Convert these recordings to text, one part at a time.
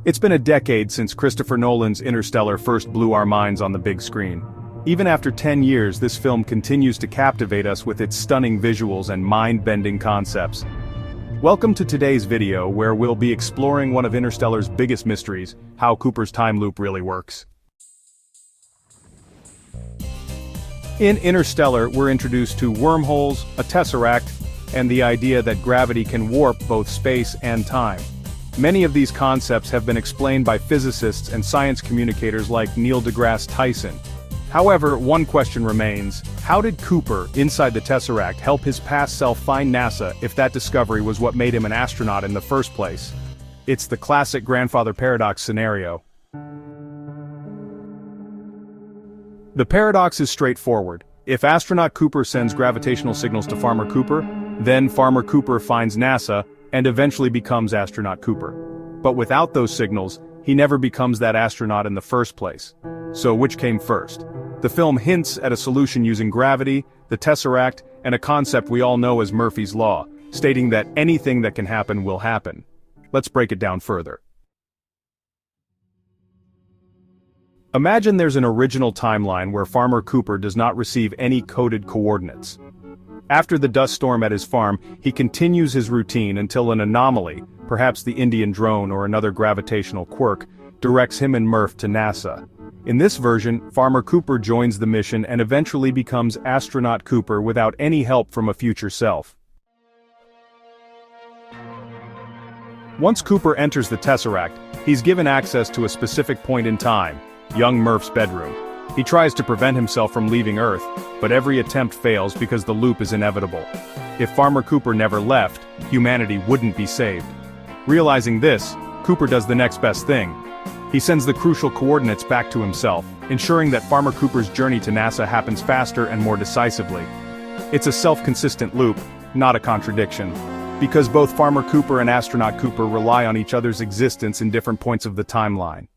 It's been a decade since Christopher Nolan's Interstellar first blew our minds on the big screen. Even after 10 years, this film continues to captivate us with its stunning visuals and mind-bending concepts. Welcome to today's video where we'll be exploring one of Interstellar's biggest mysteries, how Cooper's time loop really works. In Interstellar, we're introduced to wormholes, a Tesseract, and the idea that gravity can warp both space and time. Many of these concepts have been explained by physicists and science communicators like Neil deGrasse Tyson. However, one question remains: how did Cooper, inside the Tesseract, help his past self find NASA if that discovery was what made him an astronaut in the first place? It's the classic grandfather paradox scenario. The paradox is straightforward. If astronaut Cooper sends gravitational signals to Farmer Cooper, then Farmer Cooper finds NASA, and eventually becomes Astronaut Cooper. But without those signals, he never becomes that astronaut in the first place. So which came first? The film hints at a solution using gravity, the Tesseract, and a concept we all know as Murphy's Law, stating that anything that can happen will happen. Let's break it down further. Imagine there's an original timeline where Farmer Cooper does not receive any coded coordinates. After the dust storm at his farm, he continues his routine until an anomaly, perhaps the Indian drone or another gravitational quirk, directs him and Murph to NASA. In this version, Farmer Cooper joins the mission and eventually becomes Astronaut Cooper without any help from a future self. Once Cooper enters the Tesseract, he's given access to a specific point in time, young Murph's bedroom. He tries to prevent himself from leaving Earth, but every attempt fails because the loop is inevitable. If Farmer Cooper never left, humanity wouldn't be saved. Realizing this, Cooper does the next best thing. He sends the crucial coordinates back to himself, ensuring that Farmer Cooper's journey to NASA happens faster and more decisively. It's a self-consistent loop, not a contradiction, because both Farmer Cooper and Astronaut Cooper rely on each other's existence in different points of the timeline.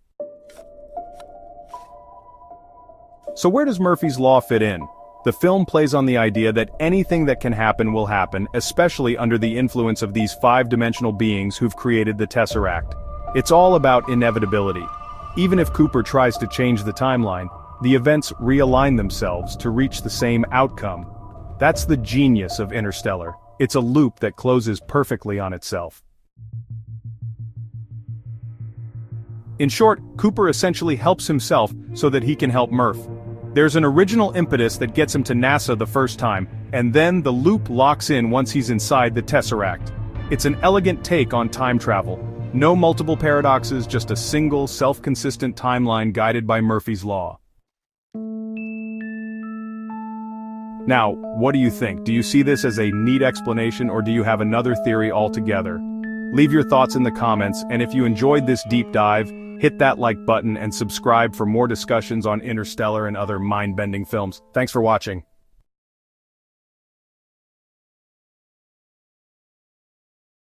So where does Murphy's Law fit in? The film plays on the idea that anything that can happen will happen, especially under the influence of these five-dimensional beings who've created the Tesseract. It's all about inevitability. Even if Cooper tries to change the timeline, the events realign themselves to reach the same outcome. That's the genius of Interstellar. It's a loop that closes perfectly on itself. In short, Cooper essentially helps himself so that he can help Murph. There's an original impetus that gets him to NASA the first time, and then the loop locks in once he's inside the Tesseract. It's an elegant take on time travel. No multiple paradoxes, just a single, self-consistent timeline guided by Murphy's Law. Now, what do you think? Do you see this as a neat explanation, or do you have another theory altogether? Leave your thoughts in the comments, and if you enjoyed this deep dive, hit that like button and subscribe for more discussions on Interstellar and other mind-bending films. Thanks for watching.